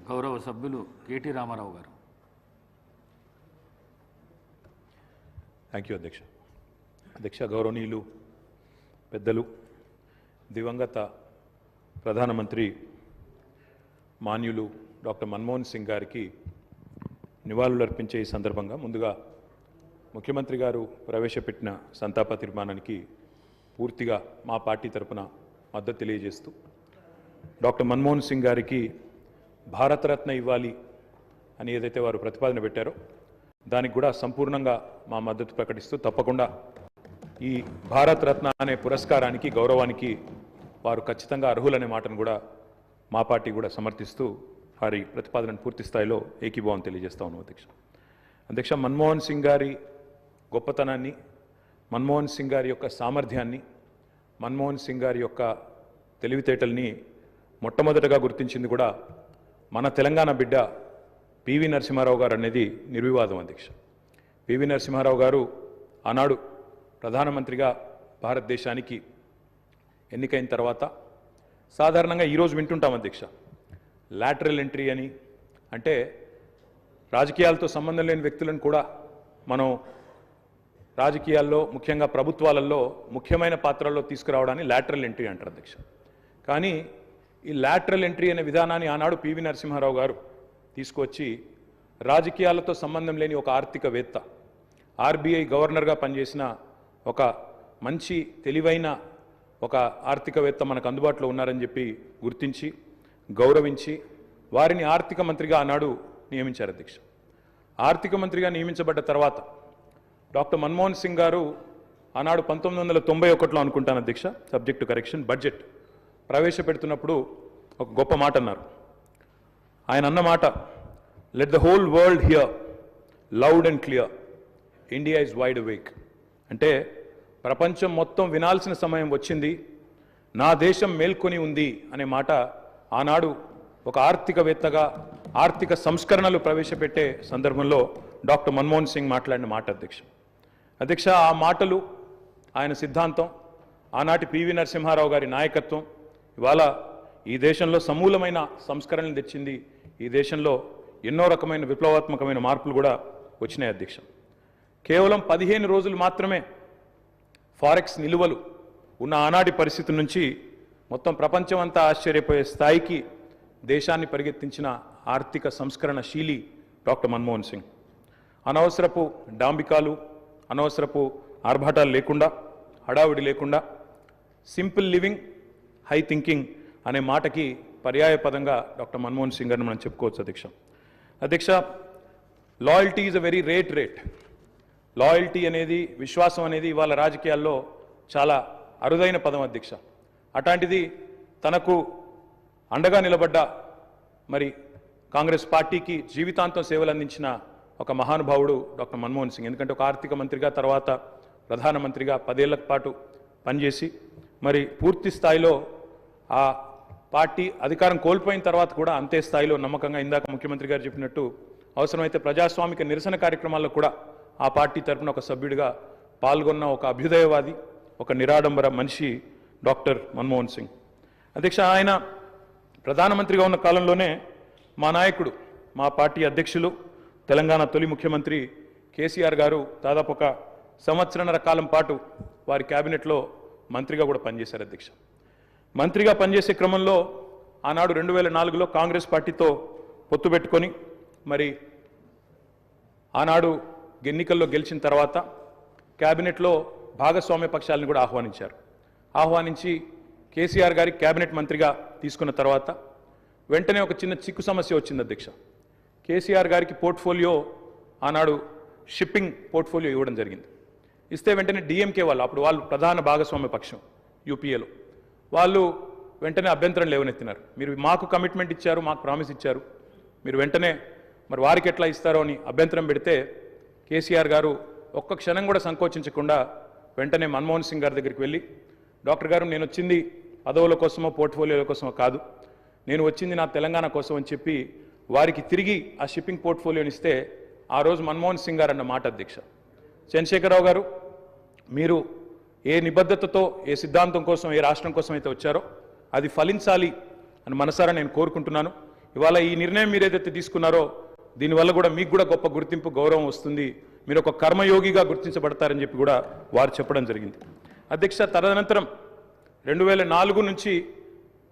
గౌరవ సభ్యులు కేటీ రామారావు గారు. థ్యాంక్ యూ అధ్యక్ష. అధ్యక్ష, గౌరవనీయులు పెద్దలు, దివంగత ప్రధానమంత్రి మాన్యులు డాక్టర్ మన్మోహన్ సింగ్ గారికి నివాళులర్పించే ఈ సందర్భంగా ముందుగా ముఖ్యమంత్రి గారు ప్రవేశపెట్టిన సంతాప తీర్మానానికి పూర్తిగా మా పార్టీ తరపున మద్దతు తెలియజేస్తూ డాక్టర్ మన్మోహన్ సింగ్ గారికి భారతరత్న ఇవ్వాలి అని ఏదైతే వారు ప్రతిపాదన పెట్టారో దానికి కూడా సంపూర్ణంగా మా మద్దతు ప్రకటిస్తూ తప్పకుండా ఈ భారతరత్న అనే పురస్కారానికి గౌరవానికి వారు ఖచ్చితంగా అర్హులనే మాటను కూడా మా పార్టీ కూడా సమర్థిస్తూ వారి ప్రతిపాదనను పూర్తి స్థాయిలో ఏకీభావం తెలియజేస్తా ఉన్నాం అధ్యక్ష. అధ్యక్ష, మన్మోహన్ సింగ్ గారి గొప్పతనాన్ని, మన్మోహన్ సింగ్ గారి యొక్క సామర్థ్యాన్ని, మన్మోహన్ సింగ్ గారి యొక్క తెలివితేటల్ని మొట్టమొదటగా గుర్తించింది కూడా మన తెలంగాణ బిడ్డ పివి నరసింహారావు గారు అనేది నిర్వివాదం అధ్యక్ష. పివి నరసింహారావు గారు ఆనాడు ప్రధానమంత్రిగా భారతదేశానికి ఎన్నికైన తర్వాత సాధారణంగా ఈరోజు వింటుంటాం అధ్యక్ష, లాటరల్ ఎంట్రీ అని, అంటే రాజకీయాలతో సంబంధం లేని వ్యక్తులను కూడా మనం రాజకీయాల్లో ముఖ్యంగా ప్రభుత్వాలలో ముఖ్యమైన పాత్రల్లో తీసుకురావడాన్ని లాటరల్ ఎంట్రీ అంటారు అధ్యక్ష. కానీ ఈ లాటరల్ ఎంట్రీ అనే విధానాన్ని ఆనాడు పివి నరసింహారావు గారు తీసుకొచ్చి రాజకీయాలతో సంబంధం లేని ఒక ఆర్థికవేత్త, ఆర్బీఐ గవర్నర్గా పనిచేసిన ఒక మంచి తెలివైన ఒక ఆర్థికవేత్త మనకు అందుబాటులో ఉన్నారని చెప్పి గుర్తించి గౌరవించి వారిని ఆర్థిక మంత్రిగా ఆనాడు నియమించారు అధ్యక్ష. ఆర్థిక మంత్రిగా నియమించబడ్డ తర్వాత డాక్టర్ మన్మోహన్ సింగ్ గారు ఆనాడు 1991లో అనుకుంటాను అధ్యక్ష, సబ్జెక్ట్ టు కరెక్షన్, బడ్జెట్ ప్రవేశపెడుతున్నప్పుడు ఒక గొప్ప మాట అన్నారు. ఆయన అన్న మాట, let the whole world here loud and clear, India is wide awake. అంటే ప్రపంచం మొత్తం వినాల్సిన సమయం వచ్చింది, నా దేశం మేల్కొని ఉంది అనే మాట ఆనాడు ఒక ఆర్థికవేత్తగా ఆర్థిక సంస్కరణలు ప్రవేశపెట్టే సందర్భంలో డాక్టర్ మన్మోహన్ సింగ్ మాట్లాడిన మాట అధ్యక్ష. ఆ మాటలు, ఆయన సిద్ధాంతం, ఆనాటి పివి నరసింహారావు గారి నాయకత్వం ఇవాళ ఈ దేశంలో సమూలమైన సంస్కరణలు తెచ్చింది. ఈ దేశంలో ఎన్నో రకమైన విప్లవాత్మకమైన మార్పులు కూడా వచ్చినాయి అధ్యక్ష. కేవలం 15 రోజులు మాత్రమే ఫారెక్స్ నిలువలు ఉన్న ఆనాటి పరిస్థితి నుంచి మొత్తం ప్రపంచం అంతా ఆశ్చర్యపోయే స్థాయికి దేశాన్ని పరిగెత్తించిన ఆర్థిక సంస్కరణశీలి డాక్టర్ మన్మోహన్ సింగ్. అనవసరపు డాంబికాలు, అనవసరపు ఆర్భాటాలు లేకుండా, హడావుడి లేకుండా సింపుల్ లివింగ్, హై థింకింగ్ అనే మాటకి పర్యాయ పదంగా డాక్టర్ మన్మోహన్ సింగ్ గారిని మనం చెప్పుకోవచ్చు అధ్యక్ష. Loyalty is a very rate. Loyalty అనేది, విశ్వాసం అనేది ఇవాళ రాజకీయాల్లో చాలా అరుదైన పదం అధ్యక్ష. అట్లాంటిది తనకు అండగా నిలబడ్డ మరి కాంగ్రెస్ పార్టీకి జీవితాంతం సేవలు అందించిన ఒక మహానుభావుడు డాక్టర్ మన్మోహన్ సింగ్. ఎందుకంటే ఒక ఆర్థిక మంత్రిగా, తర్వాత ప్రధానమంత్రిగా 10 ఏళ్ల పాటు పనిచేసి మరి పూర్తి స్థాయిలో ఆ పార్టీ అధికారం కోల్పోయిన తర్వాత కూడా అంతే స్థాయిలో నమ్మకంగా, ఇందాక ముఖ్యమంత్రి గారు చెప్పినట్టు అవసరమైతే ప్రజాస్వామిక నిరసన కార్యక్రమాల్లో కూడా ఆ పార్టీ తరఫున ఒక సభ్యుడిగా పాల్గొన్న ఒక అభ్యుదయవాది, ఒక నిరాడంబర మనిషి డాక్టర్ మన్మోహన్ సింగ్ అధ్యక్ష. ఆయన ప్రధానమంత్రిగా ఉన్న కాలంలోనే మా నాయకుడు, మా పార్టీ అధ్యక్షులు, తెలంగాణ తొలి ముఖ్యమంత్రి కేసీఆర్ గారు దాదాపు ఒక 1.5 సంవత్సరాల కాలం పాటు వారి క్యాబినెట్లో మంత్రిగా కూడా పనిచేశారు అధ్యక్ష. మంత్రిగా పనిచేసే క్రమంలో ఆనాడు 2004లో కాంగ్రెస్ పార్టీతో పొత్తు పెట్టుకొని మరి ఆనాడు ఎన్నికల్లో గెలిచిన తర్వాత క్యాబినెట్లో భాగస్వామ్య పక్షాలను కూడా ఆహ్వానించి కేసీఆర్ గారి క్యాబినెట్ మంత్రిగా తీసుకున్న తర్వాత వెంటనే ఒక చిన్న చిక్కు సమస్య వచ్చింది అధ్యక్ష. కేసీఆర్ గారికి పోర్ట్ఫోలియో ఆనాడు షిప్పింగ్ పోర్ట్ఫోలియో ఇవ్వడం జరిగింది. ఇస్తే వెంటనే డిఎంకే వాళ్ళు, అప్పుడు వాళ్ళు ప్రధాన భాగస్వామ్య పక్షం యూపీఏలో, వాళ్ళు వెంటనే అభ్యంతరం లేవనెత్తినారు. మీరు మాకు కమిట్మెంట్ ఇచ్చారు, మాకు ప్రామిస్ ఇచ్చారు, మీరు వెంటనే మరి వారికి ఎట్లా ఇస్తారో అని అభ్యంతరం పెడితే కేసీఆర్ గారు ఒక్క క్షణం కూడా సంకోచించకుండా వెంటనే మన్మోహన్ సింగ్ గారి దగ్గరికి వెళ్ళి, డాక్టర్ గారు నేను వచ్చింది పదవుల కోసమో పోర్ట్ఫోలియోల కోసమో కాదు, నేను వచ్చింది నా తెలంగాణ కోసం అని చెప్పి వారికి తిరిగి ఆ షిప్పింగ్ పోర్ట్ఫోలియోని ఇస్తే ఆ రోజు మన్మోహన్ సింగ్ గారు అన్న మాట అధ్యక్ష, చంద్రశేఖరరావు గారు మీరు ఏ నిబద్ధతతో, ఏ సిద్ధాంతం కోసం, ఏ రాష్ట్రం కోసం అయితే వచ్చారో అది ఫలించాలి అని మనసారా నేను కోరుకుంటున్నాను. ఇవాళ ఈ నిర్ణయం మీరు ఏదైతే తీసుకున్నారో దీనివల్ల కూడా మీకు కూడా గొప్ప గుర్తింపు గౌరవం వస్తుంది, మీరు ఒక కర్మయోగిగా గుర్తించబడతారని చెప్పి కూడా వారు చెప్పడం జరిగింది. అధ్యక్ష, తదనంతరం 2004 నుంచి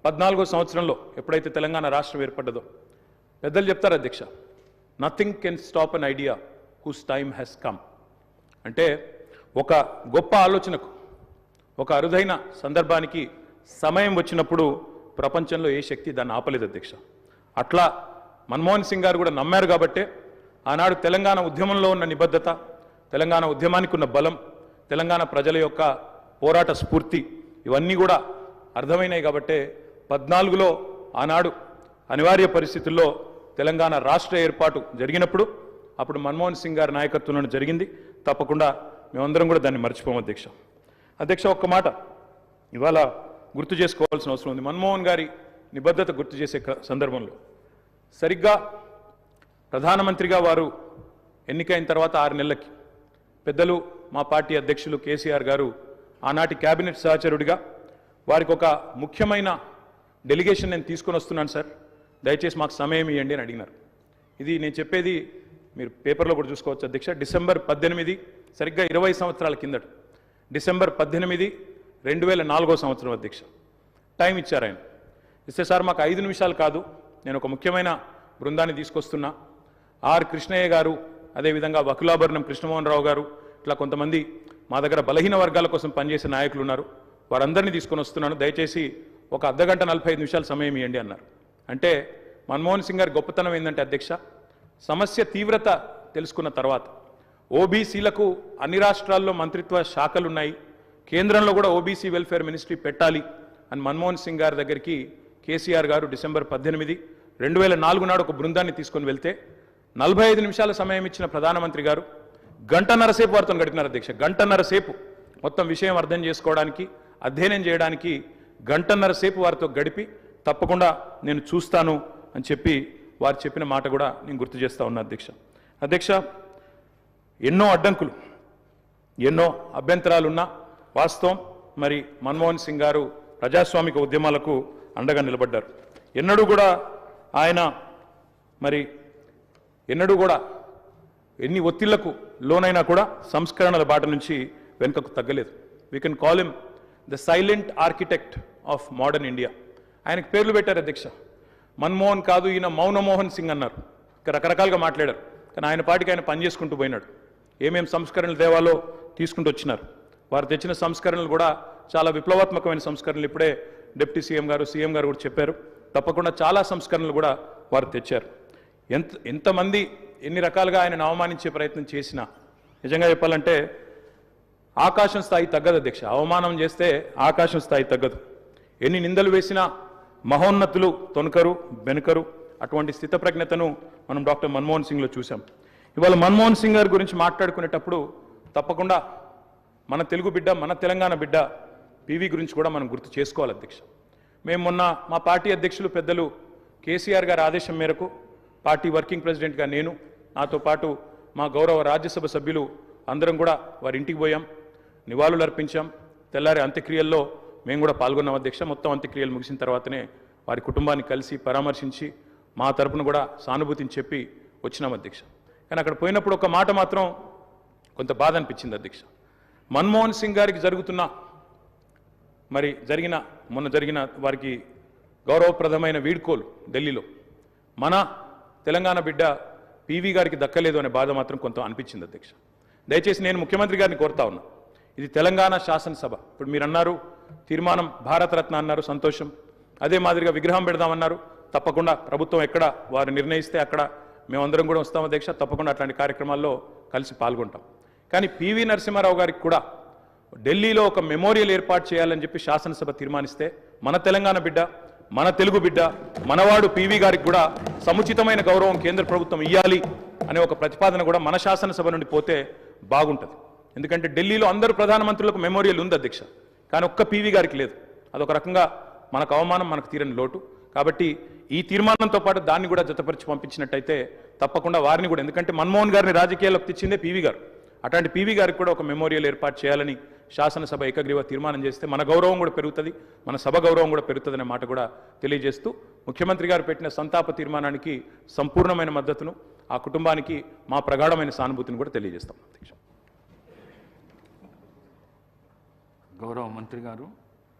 14వ సంవత్సరంలో ఎప్పుడైతే తెలంగాణ రాష్ట్రం ఏర్పడ్డదో పెద్దలు చెప్తారు అధ్యక్ష, nothing can stop an idea who's time has come. అంటే ఒక గొప్ప ఆలోచనకు, ఒక అరుదైన సందర్భానికి సమయం వచ్చినప్పుడు ప్రపంచంలో ఏ శక్తి దాన్ని ఆపలేదు అధ్యక్ష. అట్లా మన్మోహన్ సింగ్ గారు కూడా నమ్మారు కాబట్టే ఆనాడు తెలంగాణ ఉద్యమంలో ఉన్న నిబద్ధత, తెలంగాణ ఉద్యమానికి ఉన్న బలం, తెలంగాణ ప్రజల యొక్క పోరాట స్ఫూర్తి ఇవన్నీ కూడా అర్థమైనాయి కాబట్టే 14లో ఆనాడు అనివార్య పరిస్థితుల్లో తెలంగాణ రాష్ట్ర ఏర్పాటు జరిగినప్పుడు అప్పుడు మన్మోహన్ సింగ్ గారి నాయకత్వంలో జరిగింది. తప్పకుండా మేమందరం కూడా దాన్ని మర్చిపోము అధ్యక్ష. అధ్యక్ష, ఒక్క మాట ఇవాళ గుర్తు చేసుకోవాల్సిన అవసరం ఉంది. మన్మోహన్ గారి నిబద్ధత గుర్తు చేసే సందర్భంలో సరిగ్గా ప్రధానమంత్రిగా వారు ఎన్నికైన తర్వాత 6 నెలలకి పెద్దలు మా పార్టీ అధ్యక్షులు కేసీఆర్ గారు ఆనాటి కేబినెట్ సహచరుడిగా వారికి ఒక ముఖ్యమైన డెలిగేషన్ నేను తీసుకొని వస్తున్నాను సార్, దయచేసి మాకు సమయం ఇవ్వండి అని అడిగినారు. ఇది నేను చెప్పేది మీరు పేపర్లో కూడా చూసుకోవచ్చు అధ్యక్ష. డిసెంబర్ 18, సరిగ్గా 20 సంవత్సరాల కిందట, డిసెంబర్ 18, 2004వ సంవత్సరం అధ్యక్ష. టైం ఇచ్చారు ఆయన. ఇస్తే సార్ మాకు 5 నిమిషాలు కాదు, నేను ఒక ముఖ్యమైన బృందాన్ని తీసుకొస్తున్నా, ఆర్ కృష్ణయ్య గారు, అదేవిధంగా వకులాభరణం కృష్ణమోహన్ రావు గారు, ఇట్లా కొంతమంది మా దగ్గర బలహీన వర్గాల కోసం పనిచేసే నాయకులు ఉన్నారు, వారందరినీ తీసుకొని వస్తున్నాను, దయచేసి ఒక అర్ధగంట 45 నిమిషాలు సమయం ఇవ్వండి అన్నారు. అంటే మన్మోహన్ సింగ్ గారి గొప్పతనం ఏంటంటే అధ్యక్ష, సమస్య తీవ్రత తెలుసుకున్న తర్వాత ఓబీసీలకు అన్ని రాష్ట్రాల్లో మంత్రిత్వ శాఖలు ఉన్నాయి, కేంద్రంలో కూడా ఓబీసీ వెల్ఫేర్ మినిస్ట్రీ పెట్టాలి అని మన్మోహన్ సింగ్ గారి దగ్గరికి కేసీఆర్ గారు డిసెంబర్ 18, 2004 నాడు ఒక బృందాన్ని తీసుకొని వెళ్తే 45 నిమిషాల సమయం ఇచ్చిన ప్రధానమంత్రి గారు గంటన్నర సేపు వారితో గడిపినారు అధ్యక్ష. గంటన్నర సేపు మొత్తం విషయం అర్థం చేసుకోవడానికి, అధ్యయనం చేయడానికి గంటన్నర సేపు వారితో గడిపి తప్పకుండా నేను చూస్తాను అని చెప్పి వారు చెప్పిన మాట కూడా నేను గుర్తు చేస్తా ఉన్నా అధ్యక్ష. అధ్యక్ష, ఎన్నో అడ్డంకులు, ఎన్నో అభ్యంతరాలున్నా వాస్తవం మరి మన్మోహన్ సింగ్ గారు ప్రజాస్వామిక ఉద్యమాలకు అండగా నిలబడ్డారు. ఎన్నడూ కూడా ఆయన మరి ఎన్నడూ కూడా ఎన్ని ఒత్తిళ్లకు లోనైనా కూడా సంస్కరణల బాట నుంచి వెనుకకు తగ్గలేదు. We can call him the silent architect of modern India. ఆయనకు పేర్లు పెట్టారు అధ్యక్ష. మన్మోహన్ కాదు, ఈయన మౌనమోహన్ సింగ్ అన్నారు. రకరకాలుగా మాట్లాడారు, కానీ ఆయన పాటికి ఆయన పనిచేసుకుంటూ పోయినాడు. ఏమేం సంస్కరణలు దేవాలో తీసుకుంటూ వచ్చినారు. వారు తెచ్చిన సంస్కరణలు కూడా చాలా విప్లవాత్మకమైన సంస్కరణలు. ఇప్పుడే డిప్యూటీ సీఎం గారు కూడా చెప్పారు. తప్పకుండా చాలా సంస్కరణలు కూడా వారు తెచ్చారు. ఎంతమంది ఎన్ని రకాలుగా ఆయనను అవమానించే ప్రయత్నం చేసినా నిజంగా చెప్పాలంటే ఆకాశం స్థాయి తగ్గదు అధ్యక్ష. అవమానం చేస్తే ఆకాశం స్థాయి తగ్గదు. ఎన్ని నిందలు వేసినా మహోన్నతులు తొనకరు బెనకరు. అటువంటి స్థితప్రజ్ఞతను మనం డాక్టర్ మన్మోహన్ సింగ్లో చూసాం. ఇవాళ మన్మోహన్ సింగ్ గారి గురించి మాట్లాడుకునేటప్పుడు తప్పకుండా మన తెలుగు బిడ్డ, మన తెలంగాణ బిడ్డ పివి గురించి కూడా మనం గుర్తు చేసుకోవాలి అధ్యక్ష. మేము మొన్న మా పార్టీ అధ్యక్షులు పెద్దలు కేసీఆర్ గారి ఆదేశం మేరకు పార్టీ వర్కింగ్ ప్రెసిడెంట్గా నేను, నాతో పాటు మా గౌరవ రాజ్యసభ సభ్యులు అందరం కూడా వారి ఇంటికి పోయాం, నివాళులు అర్పించాం. తెల్లారి అంత్యక్రియల్లో మేము కూడా పాల్గొన్నాం అధ్యక్ష. మొత్తం అంత్యక్రియలు ముగిసిన తర్వాతనే వారి కుటుంబాన్ని కలిసి పరామర్శించి మా తరపున కూడా సానుభూతిని చెప్పి వచ్చినాం అధ్యక్ష. కానీ అక్కడ పోయినప్పుడు ఒక మాట మాత్రం కొంత బాధ అనిపించింది అధ్యక్ష. మన్మోహన్ సింగ్ గారికి మొన్న జరిగిన వారికి గౌరవప్రదమైన వీడ్కోలు ఢిల్లీలో మన తెలంగాణ బిడ్డ పివి గారికి దక్కలేదు అనే బాధ మాత్రం కొంత అనిపించింది అధ్యక్ష. దయచేసి నేను ముఖ్యమంత్రి గారిని కోరుతా ఉన్నా, ఇది తెలంగాణ శాసనసభ. ఇప్పుడు మీరు అన్నారు తీర్మానం భారతరత్న అన్నారు, సంతోషం. అదే మాదిరిగా విగ్రహం పెడదామన్నారు, తప్పకుండా ప్రభుత్వం ఎక్కడ వారు నిర్ణయిస్తే అక్కడ మేమందరం కూడా వస్తాం అధ్యక్ష. తప్పకుండా అట్లాంటి కార్యక్రమాల్లో కలిసి పాల్గొంటాం. కానీ పివి నరసింహారావు గారికి కూడా ఢిల్లీలో ఒక మెమోరియల్ ఏర్పాటు చేయాలని చెప్పి శాసనసభ తీర్మానిస్తే మన తెలంగాణ బిడ్డ, మన తెలుగు బిడ్డ, మనవాడు పివి గారికి కూడా సముచితమైన గౌరవం కేంద్ర ప్రభుత్వం ఇవ్వాలి అనే ఒక ప్రతిపాదన కూడా మన శాసనసభ నుండి పోతే బాగుంటుంది. ఎందుకంటే ఢిల్లీలో అందరూ ప్రధానమంత్రులకు మెమోరియల్ ఉంది అధ్యక్ష, కానీ ఒక్క పివి గారికి లేదు. అదొక రకంగా మనకు అవమానం, మనకు తీరని లోటు. కాబట్టి ఈ తీర్మానంతో పాటు దాన్ని కూడా జతపరిచి పంపించినట్టయితే తప్పకుండా వారిని కూడా, ఎందుకంటే మన్మోహన్ గారిని రాజకీయాల్లోకి తెచ్చిందే పివి గారు, అట్లాంటి పివి గారికి కూడా ఒక మెమోరియల్ ఏర్పాటు చేయాలని శాసనసభ ఏకగ్రీవ తీర్మానం చేస్తే మన గౌరవం కూడా పెరుగుతుంది, మన సభ గౌరవం కూడా పెరుగుతుందనే మాట కూడా తెలియజేస్తూ ముఖ్యమంత్రి గారు పెట్టిన సంతాప తీర్మానానికి సంపూర్ణమైన మద్దతును, ఆ కుటుంబానికి మా ప్రగాఢమైన సానుభూతిని కూడా తెలియజేస్తాం. అధ్యక్ష. గౌరవ మంత్రి గారు